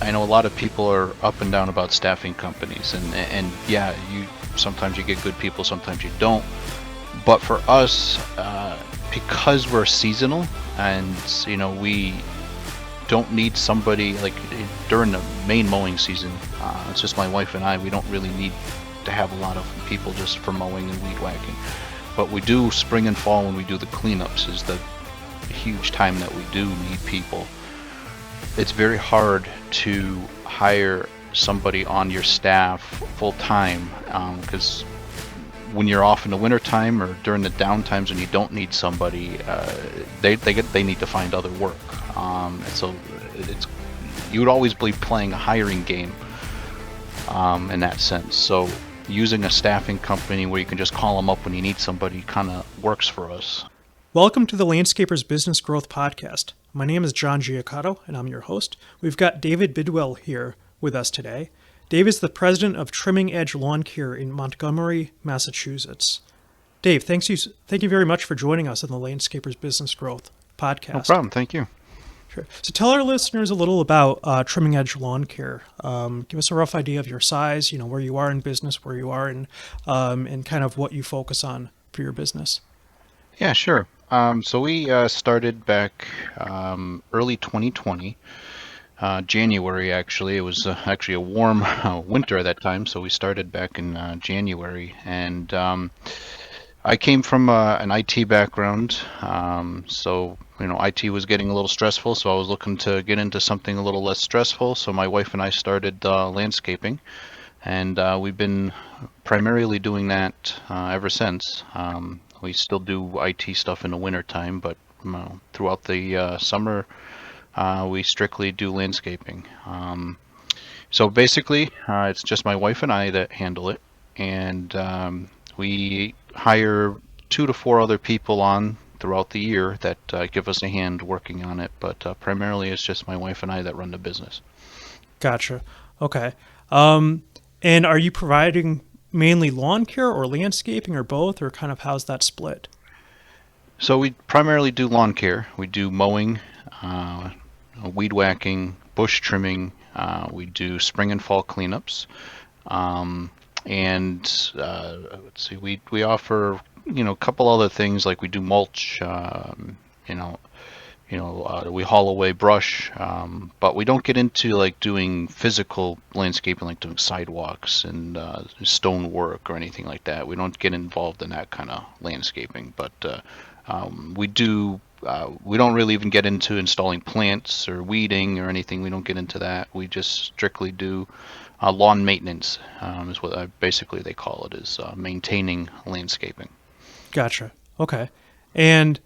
I know a lot of people are up and down about staffing companies, and yeah, you sometimes you get good people, sometimes you don't. But for us, because we're seasonal, and we don't need somebody like during the main mowing season. It's just my wife and I. We don't really need to have a lot of people just for mowing and weed whacking. But we do spring and fall when we do the cleanups is the huge time that we do need people. It's very hard to hire somebody on your staff full time because when you're off in the winter time or during the down times when you don't need somebody, they need to find other work. And so it's you would always be playing a hiring game in that sense. So using a staffing company where you can just call them up when you need somebody kind of works for us. Welcome to the Landscapers Business Growth Podcast. My name is John Giacotto, and I'm your host. We've got David Bidwell here with us today. Dave is the president of Trimming Edge Lawn Care in Montgomery, Massachusetts. Dave, thank you very much for joining us on the Landscapers Business Growth Podcast. No problem. Thank you. Sure. So tell our listeners a little about Trimming Edge Lawn Care. Give us a rough idea of your size, where you are in business, where you are in, and kind of what you focus on for your business. Yeah, sure. So we started back early 2020, January actually. It was actually a warm winter at that time, so we started back in January. And I came from an IT background, so IT was getting a little stressful, so I was looking to get into something a little less stressful. So my wife and I started landscaping, and we've been primarily doing that ever since. We still do IT stuff in the winter time, but throughout the summer, we strictly do landscaping. So basically, it's just my wife and I that handle it, and we hire 2 to 4 other people on throughout the year that give us a hand working on it, but primarily it's just my wife and I that run the business. Gotcha. Okay. And are you providing mainly lawn care or landscaping or both, or kind of how's that split? So we primarily do lawn care. We do mowing, weed whacking, bush trimming. We do spring and fall cleanups. And let's see, we offer a couple other things like we do mulch. We haul away brush, but we don't get into like doing physical landscaping, like doing sidewalks and stone work or anything like that. We don't get involved in that kind of landscaping, but we do. We don't really even get into installing plants or weeding or anything. We don't get into that. We just strictly do lawn maintenance, is what basically they call it, is maintaining landscaping. Gotcha. Okay. And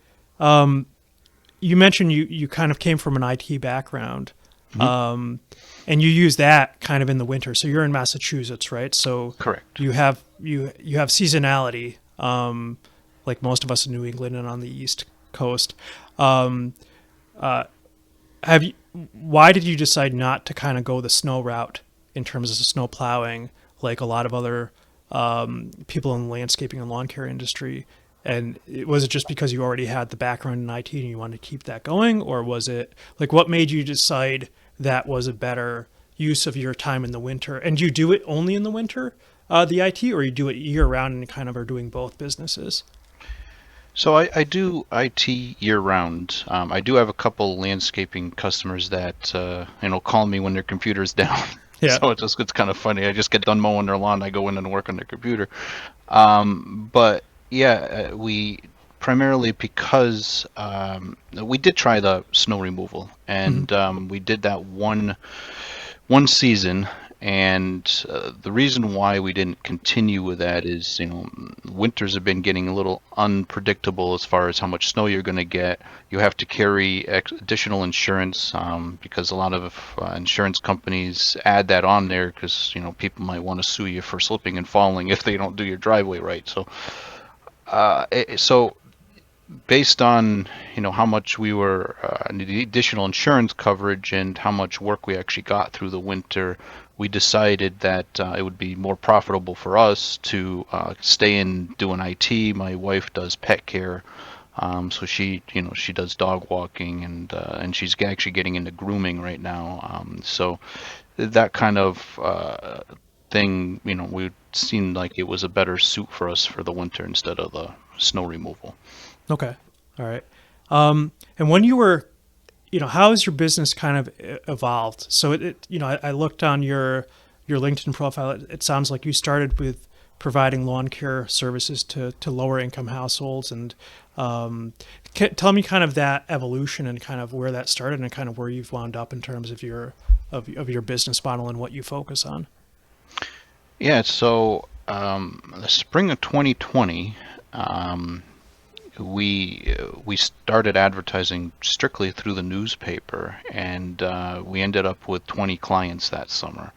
you mentioned you kind of came from an IT background, and you use that kind of in the winter. So you're in Massachusetts, right? So correct. You have seasonality, like most of us in New England and on the East Coast. Why did you decide not to kind of go the snow route in terms of snow plowing, like a lot of other people in the landscaping and lawn care industry? And was it just because you already had the background in IT and you wanted to keep that going? Or was it like, what made you decide that was a better use of your time in the winter? And do you do it only in the winter, the IT, or you do it year round and kind of are doing both businesses? So I do IT year round. I do have a couple landscaping customers that call me when their computer's down. Yeah. So it's kind of funny. I just get done mowing their lawn. I go in and work on their computer. But yeah, we primarily because we did try the snow removal, and we did that one season. And the reason why we didn't continue with that is, winters have been getting a little unpredictable as far as how much snow you're going to get. You have to carry additional insurance because a lot of insurance companies add that on there because, people might want to sue you for slipping and falling if they don't do your driveway right. So based on how much we were the additional insurance coverage and how much work we actually got through the winter, we decided that it would be more profitable for us to stay in doing IT. My wife does pet care, So she does dog walking, and she's actually getting into grooming right now. So that kind of thing, we seemed like it was a better suit for us for the winter instead of the snow removal. Okay. All right. And when you were, how has your business kind of evolved? So I looked on your LinkedIn profile. It sounds like you started with providing lawn care services to lower income households, and tell me kind of that evolution and kind of where that started and kind of where you've wound up in terms of your business model and what you focus on. Yeah, so the spring of 2020, we started advertising strictly through the newspaper, and we ended up with 20 clients that summer.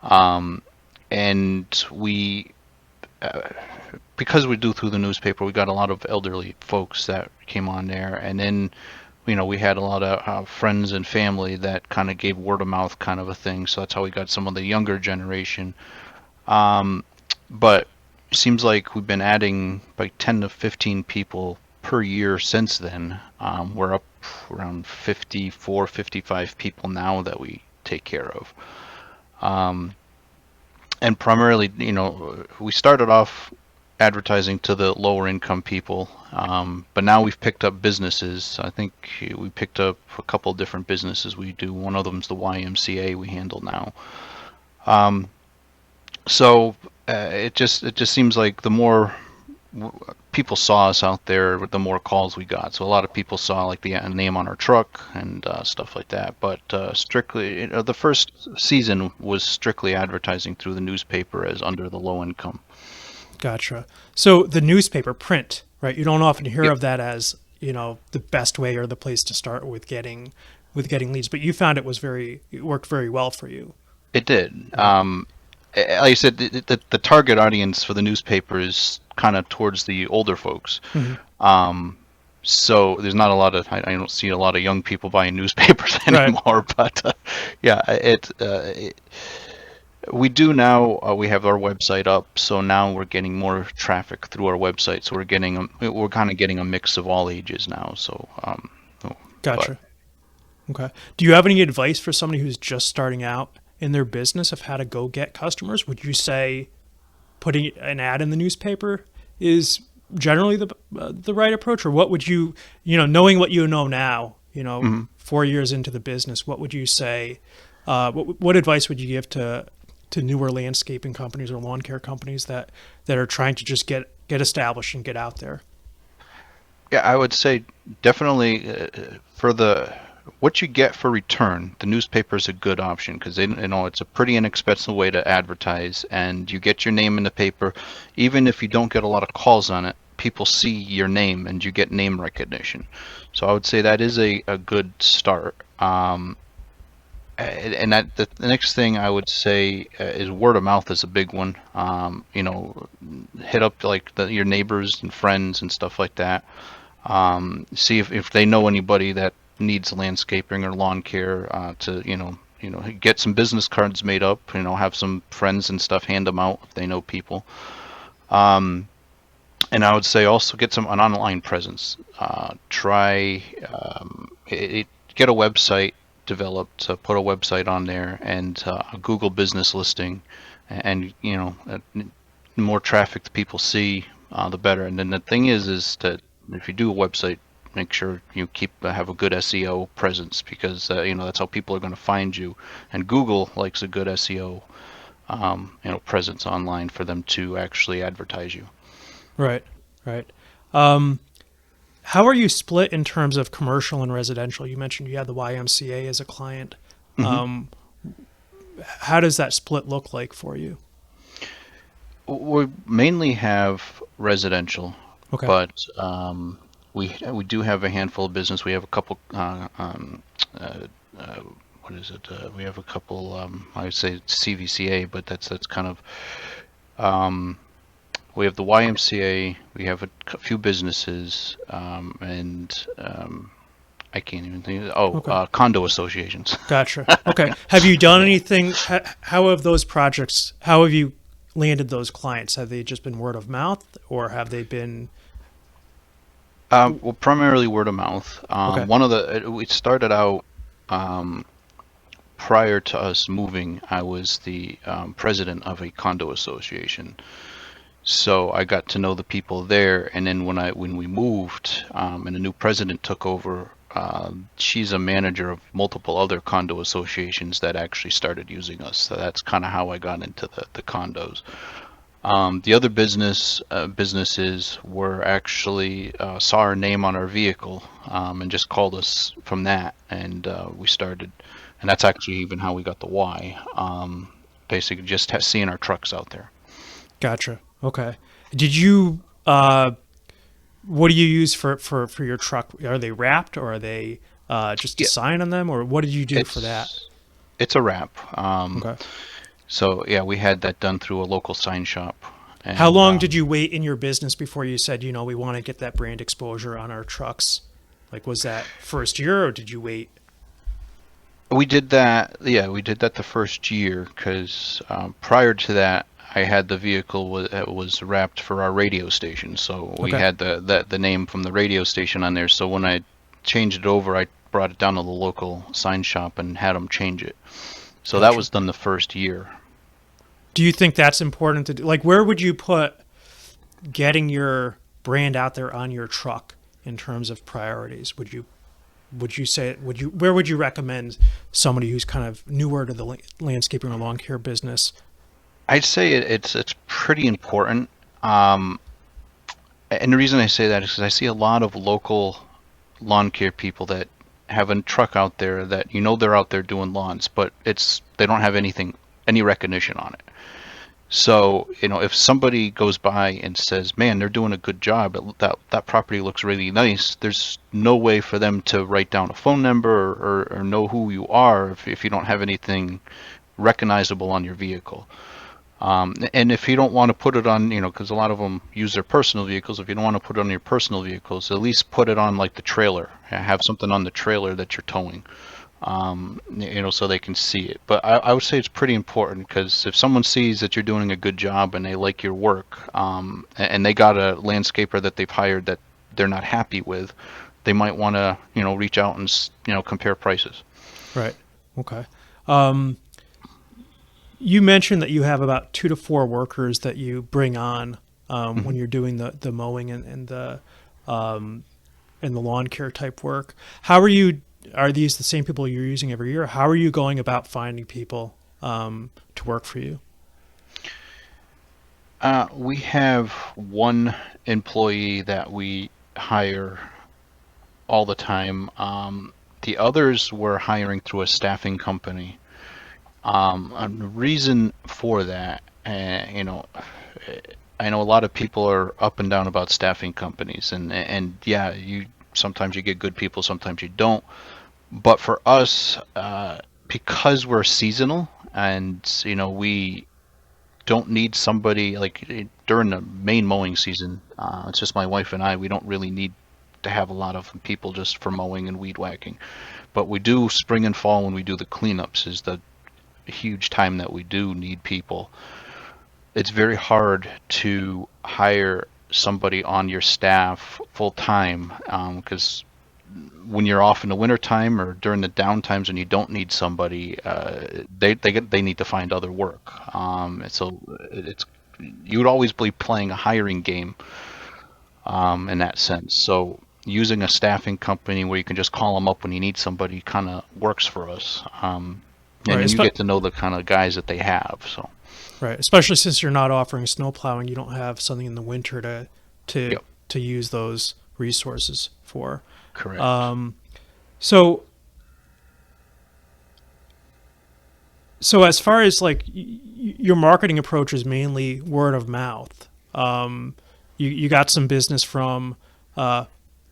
Um, and we because we do through the newspaper, we got a lot of elderly folks that came on there, and then we had a lot of friends and family that kind of gave word of mouth kind of a thing. So that's how we got some of the younger generation. Um, but it seems like we've been adding like 10 to 15 people per year since then. We're up around 54, 55 people now that we take care of. Um, and primarily, we started off advertising to the lower income people, but now we've picked up businesses. I think we picked up a couple of different businesses we do. One of them's the YMCA we handle now. Um, so it just seems like the more people saw us out there, the more calls we got. So a lot of people saw like the name on our truck and stuff like that. But strictly, the first season was strictly advertising through the newspaper as under the low income. Gotcha. So the newspaper print, right? You don't often hear Yep, of that as, the best way or the place to start with getting leads, but you found it worked very well for you. it did. Right. Like I said, the target audience for the newspaper is kind of towards the older folks. Hmm. Um, so there's not a lot of I don't see a lot of young people buying newspapers Right. anymore. But yeah, we do now. We have our website up, so now we're getting more traffic through our website. So we're kind of getting a mix of all ages now. So, but Gotcha. Okay. Do you have any advice for somebody who's just starting out in their business of how to go get customers? Would you say putting an ad in the newspaper is generally the right approach, or what would knowing what you know now, mhm. 4 years into the business, what would you say? What advice would you give to newer landscaping companies or lawn care companies that are trying to just get established and get out there? Yeah, I would say definitely for the what you get for return, the newspaper is a good option because it's a pretty inexpensive way to advertise, and you get your name in the paper, even if you don't get a lot of calls on it. People see your name and you get name recognition. So I would say that is a good start. And that the next thing I would say is word of mouth is a big one. Hit up like your neighbors and friends and stuff like that. See if they know anybody that needs landscaping or lawn care to get some business cards made up. Have some friends and stuff, hand them out if they know people. Um, and I would say also get an online presence. Try get a website developed. Put a website on there and a Google business listing, and the more traffic the people see, the better. And then the thing is that if you do a website, make sure you have a good SEO presence because that's how people are going to find you. And Google likes a good SEO presence online for them to actually advertise you. Right. Right. Um, how are you split in terms of commercial and residential? You mentioned you had the YMCA as a client. hmm Um, how does that split look like for you? We mainly have residential, Okay. but we do have a handful of business. We have a couple. Uh, uh, what is it? We have a couple. I would say CVCA, but that's kind of. Um, we have the YMCA. We have a few businesses, and I can't even think. Oh, Okay. condo associations. Gotcha. Okay. Have you done anything? How have those projects? How have you landed those clients? Have they just been word of mouth, or have they been? Well, primarily word of mouth. Okay. We started out um, prior to us moving. I was the president of a condo association, so I got to know the people there. And then when we moved, and a new president took over, she's a manager of multiple other condo associations that actually started using us. So that's kind of how I got into the condos. The other businesses were actually saw our name on our vehicle, and just called us from that, and we started, and that's actually even how we got the Y. Basically, just seeing our trucks out there. Gotcha. Okay. Did you what do you use for your truck? Are they wrapped or are they just a Yeah, sign on them or what did you do for that? it's a wrap. Okay. So yeah, we had that done through a local sign shop, How and long did you wait in your business before you said, we want to get that brand exposure on our trucks? Like, was that first year or did you wait? we did that. Yeah, we did that the first year because prior to that, I had the vehicle was wrapped for our radio station, so we Okay. had the name from the radio station on there. So when I changed it over, I brought it down to the local sign shop and had them change it. So that Gotcha. was done the first year. Do you think that's important to do? Like, where would you put getting your brand out there on your truck in terms of priorities? Would you say would you where would you recommend somebody who's kind of newer to the landscaping or lawn care business? I'd say it's pretty important. Um, and the reason I say that is because I see a lot of local lawn care people that have a truck out there that they're out there doing lawns, but they don't have any recognition on it. So, if somebody goes by and says, "Man, they're doing a good job. That property looks really nice." There's no way for them to write down a phone number or know who you are if you don't have anything recognizable on your vehicle. And if you don't want to put it on, because a lot of them use their personal vehicles, if you don't want to put it on your personal vehicles, at least put it on like the trailer. Have something on the trailer that you're towing, so they can see it. But I would say it's pretty important because if someone sees that you're doing a good job and they like your work, and they got a landscaper that they've hired that they're not happy with, they might want to, reach out and, compare prices. Right. Okay. Um, you mentioned that you have about 2 to 4 workers that you bring on when Mhm. you're doing the mowing um, and the lawn care type work. How are you? Are these the same people you're using every year? How are you going about finding people to work for you? We have one employee that we hire all the time. The others we're hiring through a staffing company. And the reason for that, I know a lot of people are up and down about staffing companies, and yeah, sometimes you get good people, sometimes you don't. But for us, because we're seasonal, and we don't need somebody like during the main mowing season. It's just my wife and I. We don't really need to have a lot of people just for mowing and weed whacking. But we do spring and fall when we do the cleanups is the huge time that we do need people. It's very hard to hire somebody on your staff full time because when you're off in the wintertime or during the down times when you don't need somebody, they need to find other work. So it's you would always be playing a hiring game in that sense. So using a staffing company where you can just call them up when you need somebody kind of works for us. And Right. then you get to know the kind of guys that they have. So Right. Especially since you're not offering snow plowing, you don't have something in the winter to yep, to use those resources for. correct. Um, so so as far as like your marketing approach is mainly word of mouth. You got some business from uh,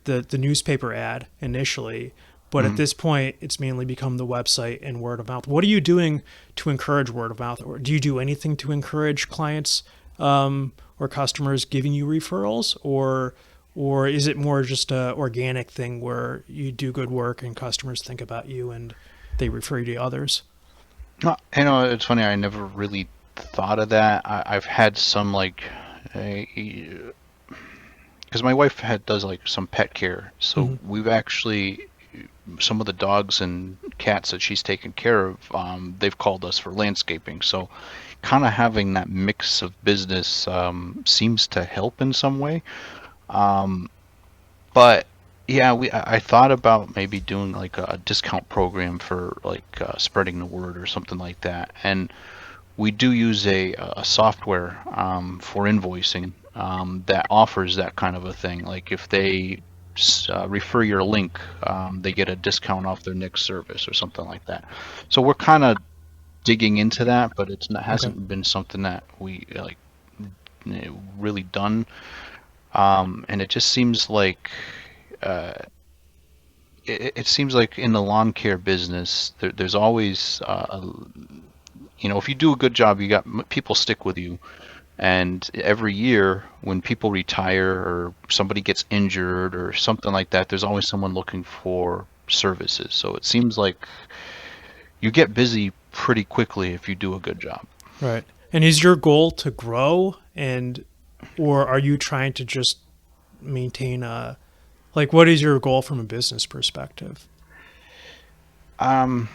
the newspaper ad initially, but at Mhm. this point, it's mainly become the website and word of mouth. What are you doing to encourage word of mouth, or do you do anything to encourage clients or customers giving you referrals, or is it more just a organic thing where you do good work and customers think about you and they refer you to others? No, it's funny. I never really thought of that. I've had some like, because because my wife does like some pet care, so Hmm. we've actually some of the dogs and cats that she's taken care of, they've called us for landscaping. So kind of having that mix of business seems to help in some way. Um, but yeah, I thought about maybe doing like a discount program for like spreading the word or something like that. And we do use a software for invoicing that offers that kind of a thing. Like if they refer your link, they get a discount off their next service or something like that. So we're kind of digging into that, but it's not, Okay. hasn't been something that we like really done. And it just seems like uh, it seems like in the lawn care business, there's always if you do a good job, you got people stick with you. And every year, when people retire or somebody gets injured or something like that, there's always someone looking for services. So it seems like you get busy pretty quickly if you do a good job. Right. And is your goal to grow, and or are you trying to just maintain a, like, what is your goal from a business perspective? Um,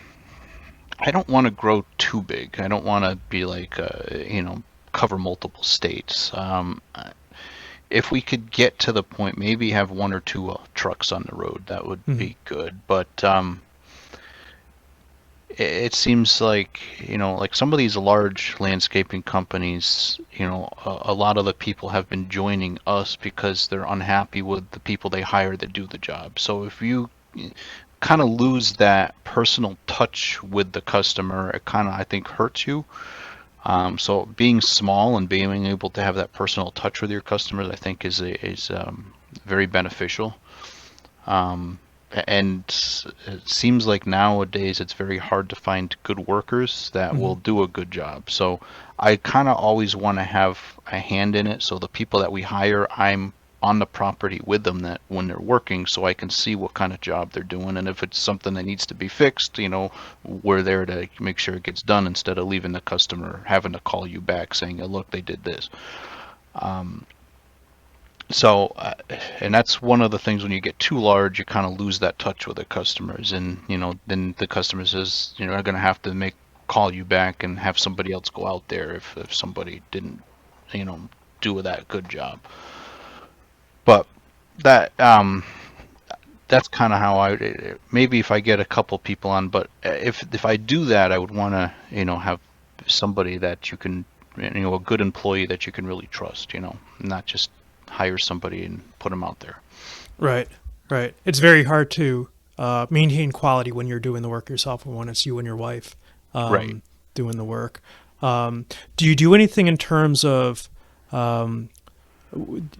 I don't want to grow too big. I don't want to be like, cover multiple states. If we could get to the point, maybe have one or two trucks on the road, that would Hmm. be good. But it seems like like some of these large landscaping companies, a lot of the people have been joining us because they're unhappy with the people they hire that do the job. So if you kind of lose that personal touch with the customer, it kind of, I think, hurts you. So being small and being able to have that personal touch with your customers, I think, is very beneficial. Um, and it seems like nowadays it's very hard to find good workers that Hmm. will do a good job. So I kind of always want to have a hand in it. So the people that we hire, I'm on the property with them that when they're working, so I can see what kind of job they're doing. And if it's something that needs to be fixed, we're there to make sure it gets done instead of leaving the customer having to call you back saying, "Oh, look, they did this." Um, so, and that's one of the things when you get too large, you kind of lose that touch with the customers, and then the customer says, are going to have to call you back and have somebody else go out there if somebody didn't, you know, do that good job. But that that's kind of how maybe if I get a couple people on, but if I do that, I would want to have somebody that you can a good employee that you can really trust, not just hire somebody and put them out there. Right. Right. It's very hard to maintain quality when you're doing the work yourself, and when it's you and your wife Right. um, doing the work. Do you do anything in terms of um,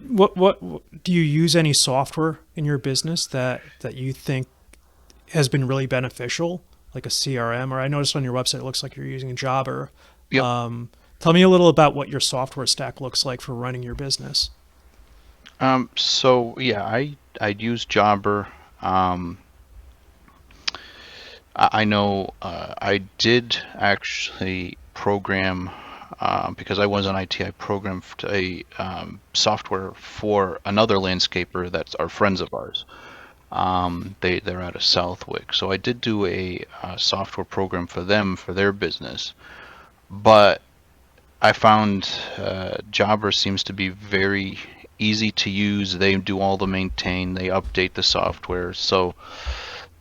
what do you use any software in your business that you think has been really beneficial, like a CRM? Or I noticed on your website it looks like you're using Jobber. Yep. Tell me a little about what your software stack looks like for running your business. So yeah, I'd use Jobber. Um, I know I did actually program because I was in IT. I programmed a software for another landscaper that's our friends of ours. They're out of Southwick, so I did do a software program for them for their business. But I found Jobber seems to be very easy to use. They do all the maintain, they update the software, so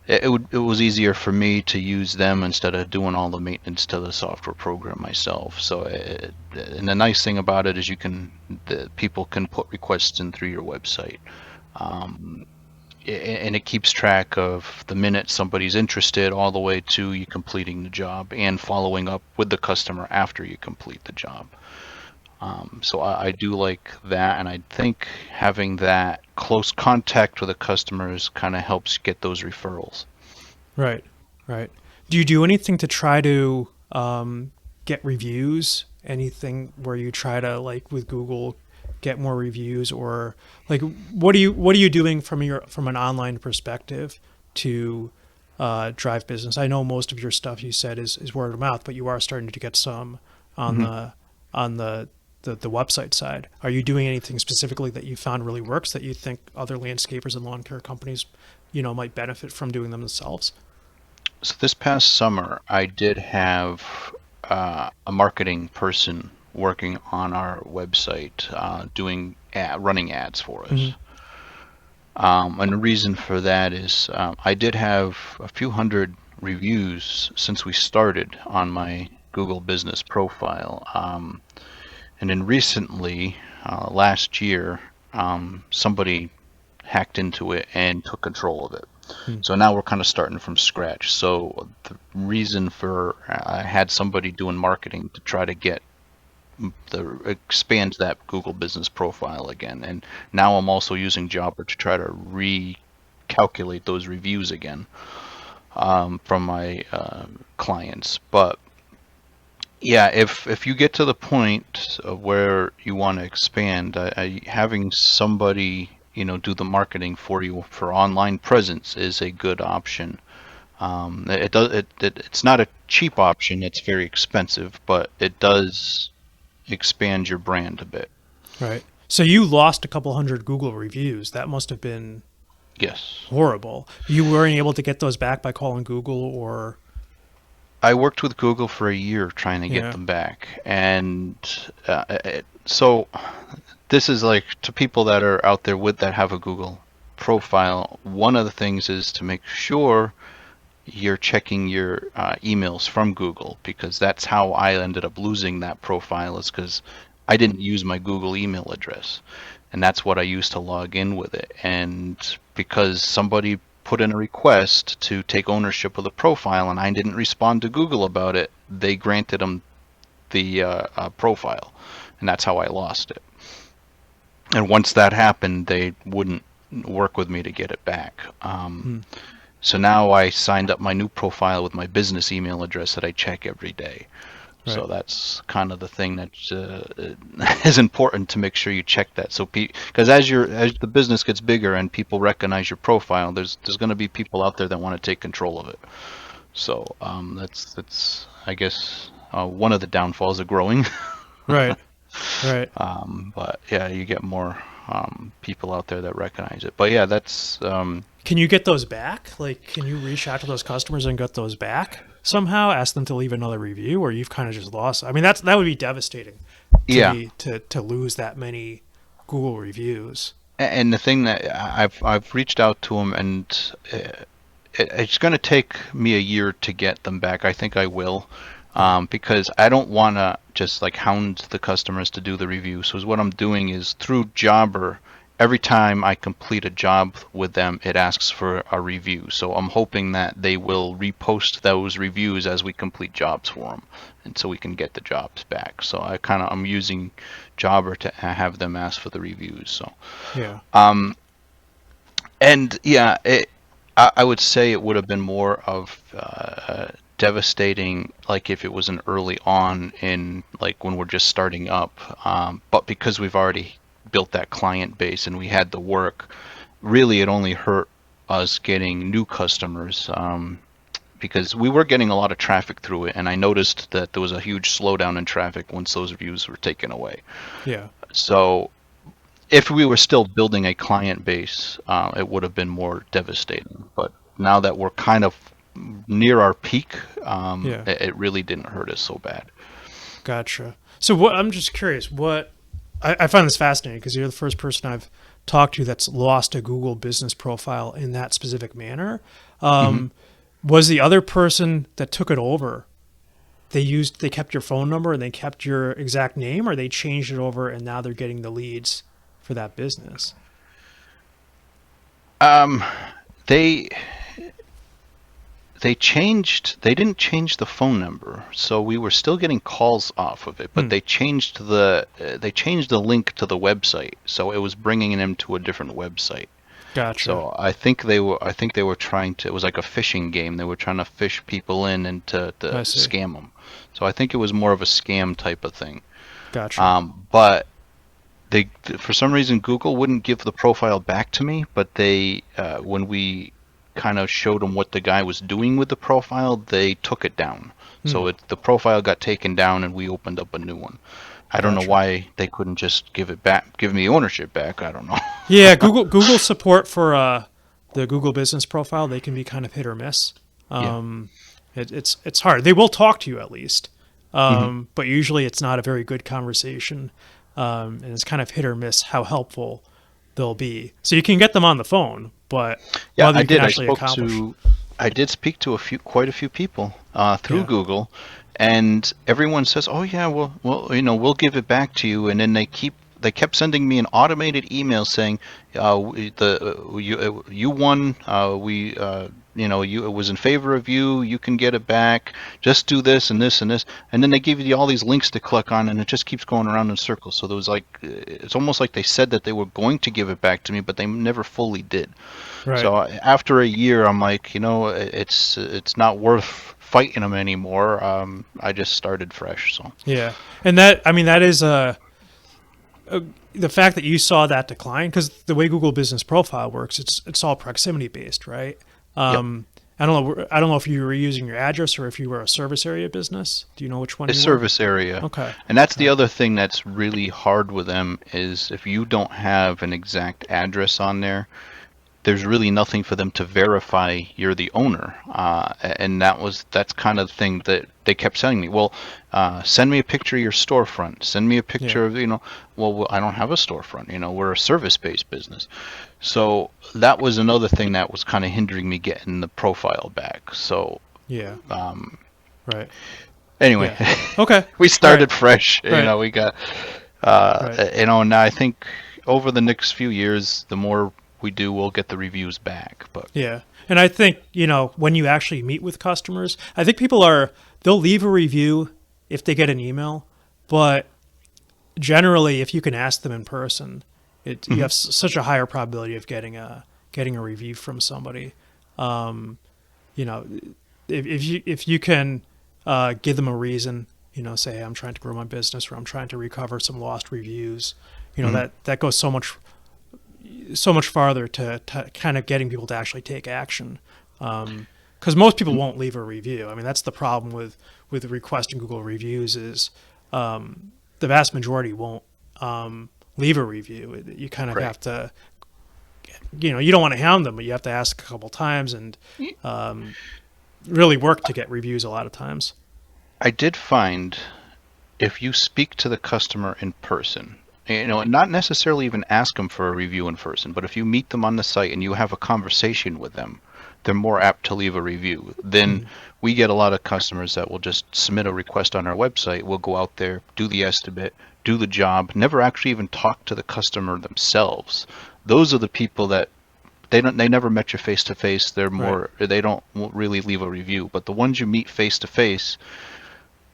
it was easier for me to use them instead of doing all the maintenance to the software program myself. So and the nice thing about it is the people can put requests in through your website. Um, and it keeps track of the minute somebody's interested all the way to you completing the job and following up with the customer after you complete the job. So I do like that, and I think having that close contact with the customers kind of helps get those referrals. Right, right. Do you do anything to try to get reviews? Anything where you try to, like with Google, get more reviews, or like what are you doing from an online perspective to drive business? I know most of your stuff you said is word of mouth, but you are starting to get some on Mhm. the on the the website side. Are you doing anything specifically that you found really works that you think other landscapers and lawn care companies, might benefit from doing them themselves? So this past summer, I did have a marketing person working on our website, doing running ads for Hmm. us. And the reason for that is I did have a few hundred reviews since we started on my Google business profile. And then recently, last year, somebody hacked into it and took control of it. Hmm. So now we're kind of starting from scratch. So the reason for I had somebody doing marketing to try to get the expand that Google business profile again, and now I'm also using Jobber to try to recalculate those reviews again from my clients. But yeah, if you get to the point of where you want to expand, having somebody do the marketing for you for online presence is a good option. It's not a cheap option. It's very expensive, but it does expand your brand a bit. Right. So you lost a couple hundred Google reviews. That must have been Yes. horrible. You weren't able to get those back by calling Google or I worked with Google for a year trying to get yeah. them back. And so this is like to people that are out there with that have a Google profile. One of the things is to make sure you're checking your emails from Google, because that's how I ended up losing that profile, is because I didn't use my Google email address, and that's what I used to log in with it. And because somebody put in a request to take ownership of the profile and I didn't respond to Google about it, they granted them the profile, and that's how I lost it. And once that happened, they wouldn't work with me to get it back. Hmm. So now I signed up my new profile with my business email address that I check every day. Right. So that's kind of the thing that is important, to make sure you check that. So because as the business gets bigger and people recognize your profile, there's going to be people out there that want to take control of it. So that's I guess one of the downfalls of growing. Right. Right. But yeah, you get more people out there that recognize it. But yeah, that's Can you get those back? Like, can you reach out to those customers and get those back somehow? Ask them to leave another review, or you've kind of just lost. I mean, that would be devastating to yeah. be to lose that many Google reviews. And the thing that I've reached out to them, and it's going to take me a year to get them back. I think I will, Yeah. because I don't want to just like hound the customers to do the review. So what I'm doing is through Jobber, every time I complete a job with them, it asks for a review. So I'm hoping that they will repost those reviews as we complete jobs for them, and so we can get the jobs back. So I'm using Jobber to have them ask for the reviews. So. Yeah. And yeah, I would say it would have been more of devastating, like if it was an early on in like when we're just starting up. But because we've already built that client base and we had the work, really it only hurt us getting new customers. Because we were getting a lot of traffic through it, and I noticed that there was a huge slowdown in traffic once those views were taken away. Yeah. So if we were still building a client base, it would have been more devastating. But now that we're kind of near our peak, Yeah. it really didn't hurt us so bad. Gotcha. So what I'm just curious, what I find this fascinating because you're the first person I've talked to that's lost a Google business profile in that specific manner. Hmm. Was the other person that took it over, they kept your phone number and they kept your exact name, or they changed it over and now they're getting the leads for that business? Um, they they didn't change the phone number, so we were still getting calls off of it, but Hmm. they changed the link to the website, so it was bringing them to a different website. Gotcha. So I think they were trying to, it was like a phishing game. They were trying to fish people in and to I see. scam them. So I think it was more of a scam type of thing. Gotcha. But for some reason, Google wouldn't give the profile back to me. But when we kind of showed them what the guy was doing with the profile, they took it down. Hmm. So the profile got taken down, and we opened up a new one. I don't know Gotcha. why they couldn't just give me ownership back. I don't know. Yeah, Google support for the Google Business Profile, they can be kind of hit or miss. Yeah. Um, it's hard. They will talk to you at least, Hmm. but usually it's not a very good conversation, and it's kind of hit or miss how helpful they'll be. So you can get them on the phone, but Yeah, whether I you can did. actually accomplish, I did speak to quite a few people through yeah, Google, and everyone says, "Oh yeah, we'll give it back to you." And then they kept sending me an automated email saying, you won. It was in favor of you. You can get it back. Just do this and this and this." And then they give you all these links to click on, and it just keeps going around in circles. So there was like, it's almost like they said that they were going to give it back to me, but they never fully did. right. So after a year, I'm like, it's not worth fighting them anymore. I just started fresh. So Yeah, and that I mean that is a the fact that you saw that decline, because the way Google Business Profile works, it's all proximity based, right? yep, Um, I don't know if you were using your address or if you were a service area business. Do you know which one a you were? service area, Okay. and that's the Okay. other thing that's really hard with them is if you don't have an exact address on there, there's really nothing for them to verify you're the owner. And that's kind of the thing that they kept telling me. Well, send me a picture of your storefront. Send me a Yeah. picture of, well, I don't have a storefront. We're a service-based business. So that was another thing that was kind of hindering me getting the profile back. So Yeah. um, Right. anyway, Yeah. Okay. we Right. started fresh. Right. We got, Right. and I think over the next few years, the more we do, we'll get the reviews back. But Yeah. And I think, when you actually meet with customers, I think they'll leave a review if they get an email, but generally, if you can ask them in person, you mhm, have such a higher probability of getting a review from somebody. Um, you know, if you can give them a reason, say, hey, I'm trying to grow my business or I'm trying to recover some lost reviews, mhm, that goes so much farther to kind of getting people to actually take action. Because most people won't leave a review. I mean, that's the problem with requesting Google reviews is the vast majority won't leave a review. You kind of right. have to, you don't want to hound them, but you have to ask a couple times and um, really work to get reviews a lot of times. I did find if you speak to the customer in person, not necessarily even ask them for a review in person, but if you meet them on the site and you have a conversation with them, they're more apt to leave a review. Then Mhm. we get a lot of customers that will just submit a request on our website. We'll go out there, do the estimate, do the job, never actually even talk to the customer themselves. Those are the people that they never met you face to face. Right. They don't really leave a review. But the ones you meet face to face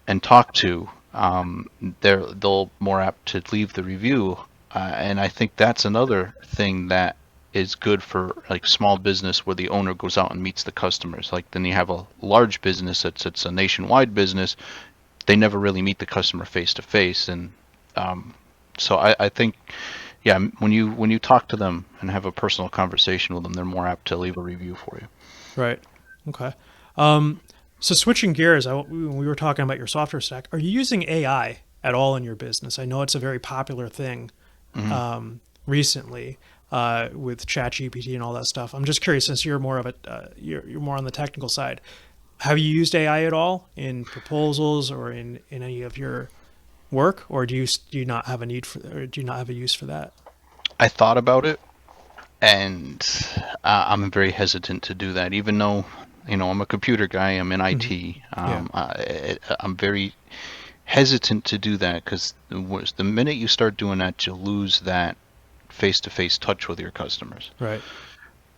and talk to, they'll more apt to leave the review. And I think that's another thing that is good for like small business where the owner goes out and meets the customers. Like then you have a large business it's a nationwide business. They never really meet the customer face to face, and um, so I think yeah, when you talk to them and have a personal conversation with them, they're more apt to leave a review for you. Right. Okay. Um, so switching gears, we were talking about your software stack. Are you using AI at all in your business? I know it's a very popular thing Hmm. recently with ChatGPT and all that stuff. I'm just curious, since you're more of you're more on the technical side. Have you used AI at all in proposals or in any of your work, or do you not have a need for, or do you not have a use for that? I thought about it, and I'm very hesitant to do that, even though I'm a computer guy. I'm in Hmm. IT. Yeah. I'm very hesitant to do that because the minute you start doing that, you lose that face-to-face touch with your customers. Right.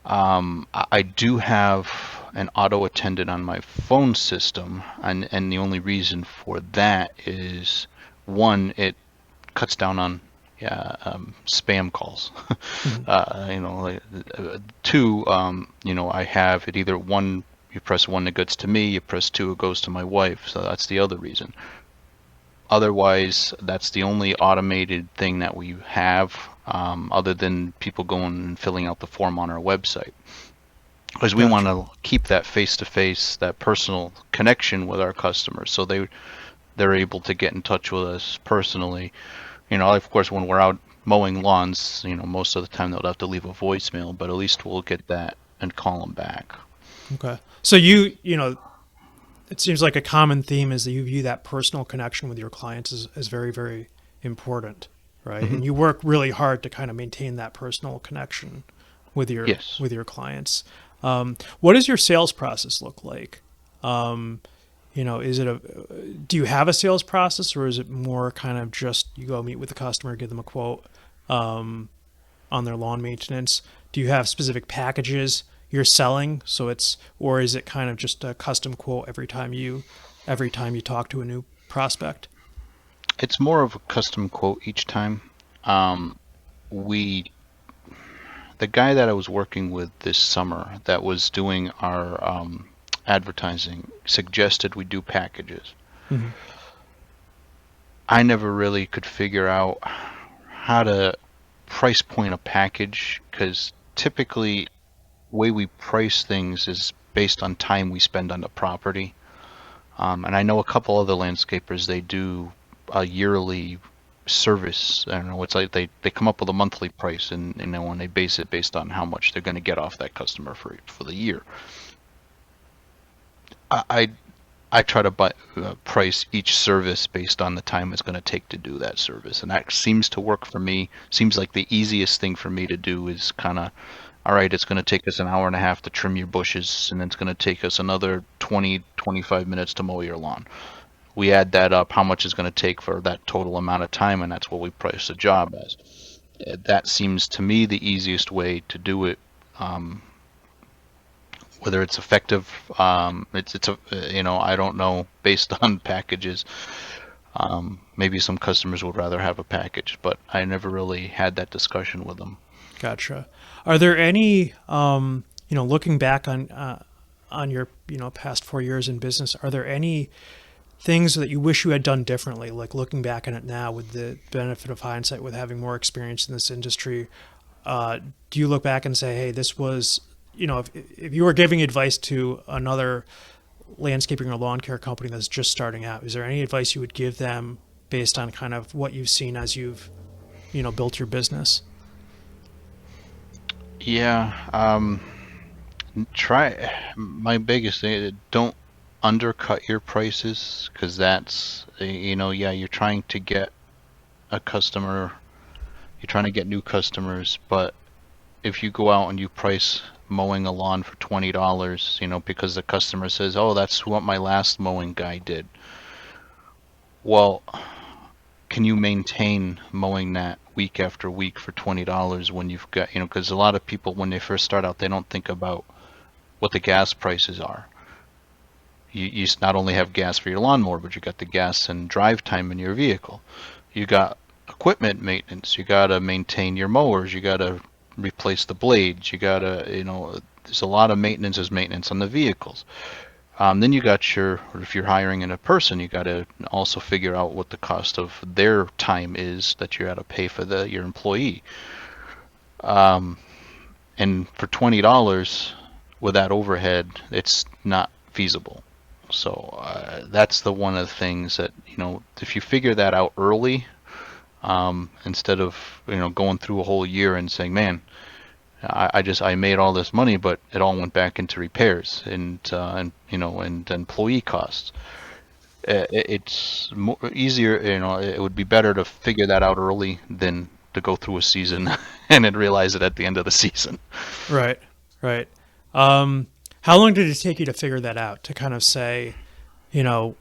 I do have an auto attendant on my phone system, and the only reason for that is one, it cuts down on yeah, spam calls. Hmm. Two, I have it either one, you press one, it goes to me, you press two, it goes to my wife. So that's the other reason. Otherwise, that's the only automated thing that we have, other than people going and filling out the form on our website. Because we want Gotcha. to keep that face to face, that personal connection with our customers. So they're able to get in touch with us personally. Of course, when we're out mowing lawns, most of the time they'll have to leave a voicemail, but at least we'll get that and call them back. Okay. So you know, it seems like a common theme is that you view that personal connection with your clients as very, very important, right? Hmm. And you work really hard to kind of maintain that personal connection Yes. with your clients. What does your sales process look like? Is it do you have a sales process, or is it more kind of just you go meet with the customer, give them a quote on their lawn maintenance? Do you have specific packages you're selling, or is it kind of just a custom quote every time you talk to a new prospect? It's more of a custom quote each time. Um, we, the guy that I was working with this summer that was doing our advertising suggested we do packages. Mm-hmm. I never really could figure out how to price point a package because typically way we price things is based on time we spend on the property. And I know a couple other landscapers, they do a yearly service. I don't know, it's like they come up with a monthly price and and they base it based on how much they're going to get off that customer for the year. I I, I try to price each service based on the time it's going to take to do that service, and that seems to work for me. Seems like the easiest thing for me to do is kind of, all right, it's going to take us an hour and a half to trim your bushes, and it's going to take us another 20-25 minutes to mow your lawn. We add that up, how much is going to take for that total amount of time, and that's what we price the job as. That seems to me the easiest way to do it. Um, Whether it's effective, it's a, I don't know based on packages. Maybe some customers would rather have a package, but I never really had that discussion with them. Gotcha. Are there any, looking back on your past 4 years in business, are there any things that you wish you had done differently? Like looking back on it now with the benefit of hindsight, with having more experience in this industry, do you look back and say, hey, this was, if you were giving advice to another landscaping or lawn care company that's just starting out, is there any advice you would give them based on kind of what you've seen as you've, built your business? Yeah, try my biggest thing, don't undercut your prices because that's, yeah, you're trying to get a customer, you're trying to get new customers, but if you go out and you price mowing a lawn for $20, because the customer says, "Oh, that's what my last mowing guy did." Well, can you maintain mowing that week after week for $20 when you've got, because a lot of people when they first start out, they don't think about what the gas prices are. You not only have gas for your lawnmower, but you got the gas and drive time in your vehicle. You got equipment maintenance. You got to maintain your mowers. You got to replace the blades. You got to, there's a lot of maintenance as maintenance on the vehicles. Then you got if you're hiring in a person, you got to also figure out what the cost of their time is that you got to pay for your employee. Um, and for $20 with that overhead, it's not feasible. So that's the one of the things that, if you figure that out early, instead of going through a whole year and saying, man, I made all this money, but it all went back into repairs and employee costs. It's easier, it would be better to figure that out early than to go through a season and then realize it at the end of the season. Right, right. How long did it take you to figure that out? To kind of say, you know,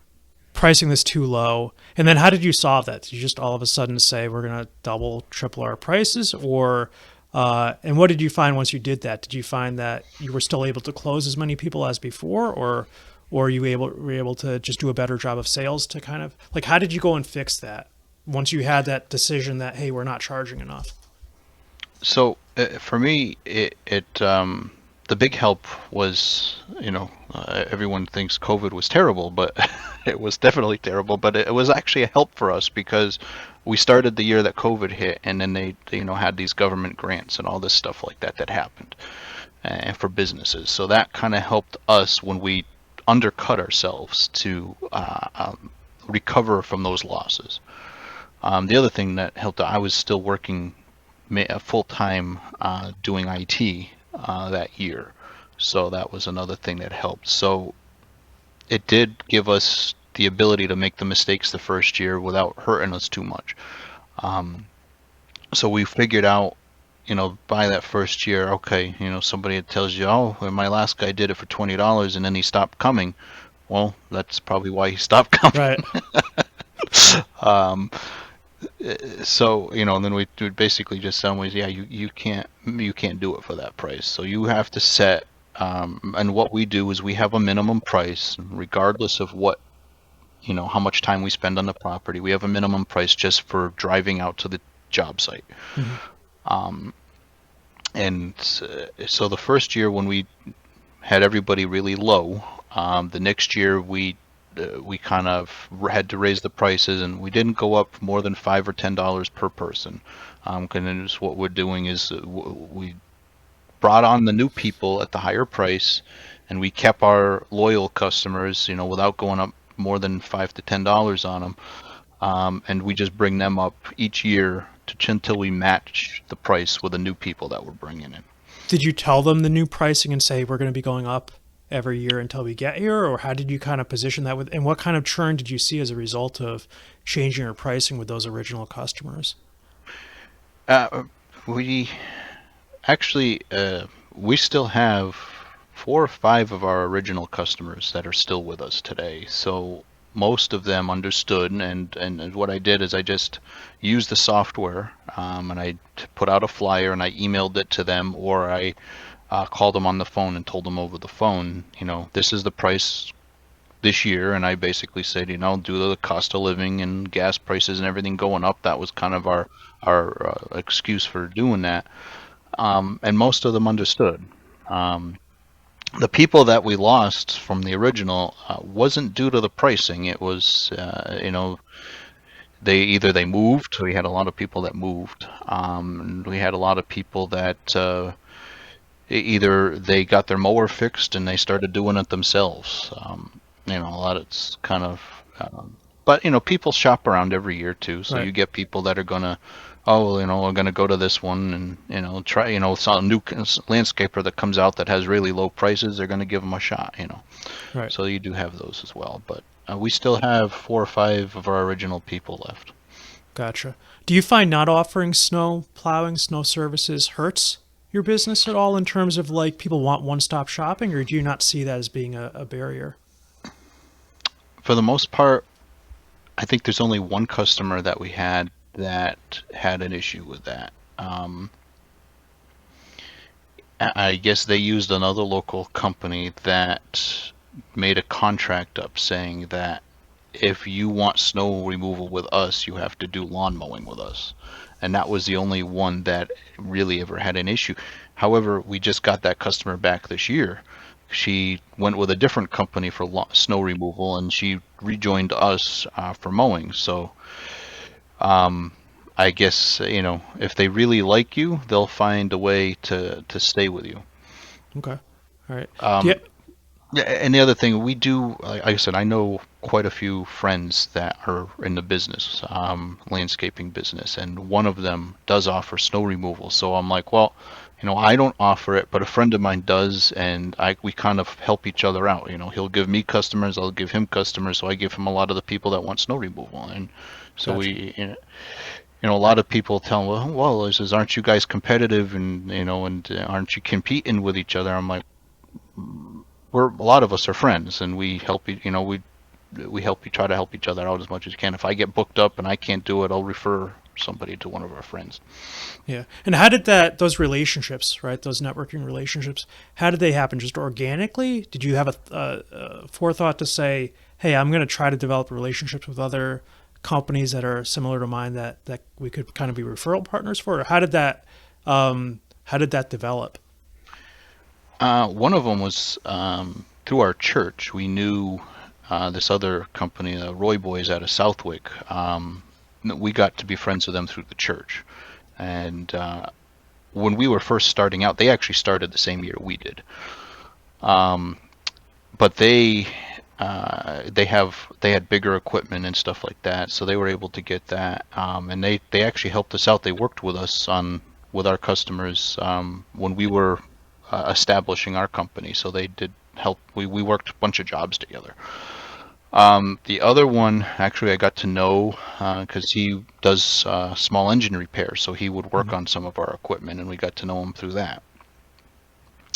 pricing this too low, and then how did you solve that? Did you just all of a sudden say we're going to double, triple our prices, or and what did you find once you did that? Did you find that you were still able to close as many people as before, or were you able to just do a better job of sales to kind of like how did you go and fix that once you had that decision that hey, we're not charging enough? So for me, the big help was, everyone thinks COVID was terrible, but it was definitely terrible. But it was actually a help for us because we started the year that COVID hit, and then they had these government grants and all this stuff like that that happened, for businesses. So that kind of helped us when we undercut ourselves to recover from those losses. The other thing that helped, I was still working full time doing IT that year, so that was another thing that helped. So it did give us the ability to make the mistakes the first year without hurting us too much. Um, so we figured out, by that first year, okay, somebody tells you, oh, well, my last guy did it for $20 and then he stopped coming. Well, that's probably why he stopped coming. Right. Um, so and then we would basically just tell them, yeah, you can't do it for that price. So you have to set. And what we do is we have a minimum price, regardless of how much time we spend on the property. We have a minimum price just for driving out to the job site. Mm-hmm. Um, and so the first year when we had everybody really low, the next year we kind of had to raise the prices, and we didn't go up more than $5 or $10 per person. Because what we're doing is we brought on the new people at the higher price, and we kept our loyal customers, without going up more than $5 to $10 on them. And we just bring them up each year until we match the price with the new people that we're bringing in. Did you tell them the new pricing and say we're going to be going up every year until we get here, or how did you kind of position that with? And what kind of churn did you see as a result of changing your pricing with those original customers? We actually we still have 4 or 5 of our original customers that are still with us today. So most of them understood, and what I did is I just used the software, and I put out a flyer and I emailed it to them, or I called them on the phone and told them over the phone, this is the price this year. And I basically said, due to the cost of living and gas prices and everything going up, that was kind of our excuse for doing that. And most of them understood. The people that we lost from the original wasn't due to the pricing. It was, they moved. We had a lot of people that moved. And we had a lot of people that either they got their mower fixed and they started doing it themselves. A lot of it's kind of, but people shop around every year too. So Right. you get people that are gonna, oh, we're gonna go to this one and try, it's a new landscaper that comes out that has really low prices. They're gonna give them a shot. Right. So you do have those as well. But we still have 4 or 5 of our original people left. Gotcha. Do you find not offering snow plowing, snow services hurts your business at all in terms of like people want one-stop shopping, or do you not see that as being a barrier? For the most part, I think there's only one customer that we had that had an issue with that. I guess they used another local company that made a contract up saying that if you want snow removal with us, you have to do lawn mowing with us. And that was the only one that really ever had an issue. However, we just got that customer back this year. She went with a different company for snow removal, and she rejoined us for mowing. So I guess, if they really like you, they'll find a way to stay with you. Okay. All right. Do you, Um, Yeah, and the other thing we do, like I said, I know quite a few friends that are in the business, landscaping business, and one of them does offer snow removal. So I'm like, well, I don't offer it, but a friend of mine does, and we kind of help each other out. He'll give me customers, I'll give him customers, so I give him a lot of the people that want snow removal, and so gotcha. a lot of people tell him, well, this is, aren't you guys competitive, and aren't you competing with each other? I'm like, a lot of us are friends, and we help we help you, try to help each other out as much as you can. If I get booked up and I can't do it, I'll refer somebody to one of our friends. Yeah. And how did those relationships, right, those networking relationships, how did they happen? Just organically? Did you have a forethought to say, hey, I'm going to try to develop relationships with other companies that are similar to mine that we could kind of be referral partners for? Or how did that develop? One of them was through our church. We knew this other company, the Roy Boys out of Southwick. We got to be friends with them through the church. And when we were first starting out, they actually started the same year we did. But they they had bigger equipment and stuff like that, so they were able to get that. And they actually helped us out. They worked with us on with our customers when we were establishing our company. So they did help. We worked a bunch of jobs together. The other one, actually, I got to know because he does small engine repairs, so he would work Mhm. on some of our equipment, and we got to know him through that.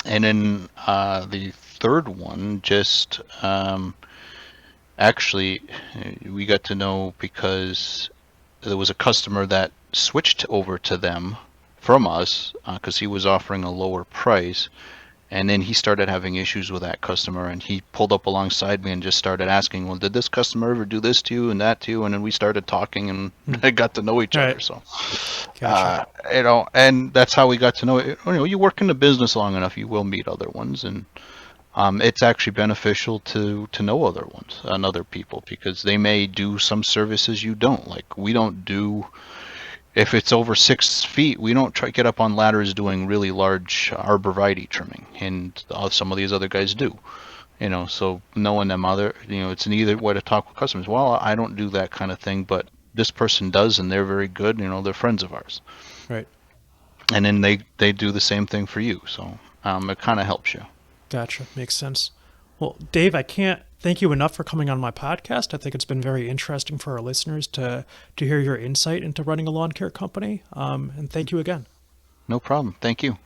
And then the third one, just actually, we got to know because there was a customer that switched over to them from us because he was offering a lower price. And then he started having issues with that customer, and he pulled up alongside me and just started asking, "Well, did this customer ever do this to you and that to you?" And then we started talking, and Hmm. I got to know each Right. other. So, Gotcha. and that's how we got to know it. You work in the business long enough, you will meet other ones, and it's actually beneficial to know other ones and other people because they may do some services you don't. Like we don't do if it's over 6 feet, we don't try get up on ladders doing really large arborvitae trimming, and some of these other guys do. So knowing them it's an either way to talk with customers. Well, I don't do that kind of thing, but this person does, and they're very good. They're friends of ours, Right. and then they do the same thing for you. So it kind of helps you. Gotcha. Makes sense. Well, Dave, I can't thank you enough for coming on my podcast. I think it's been very interesting for our listeners to hear your insight into running a lawn care company. And thank you again. No problem. Thank you.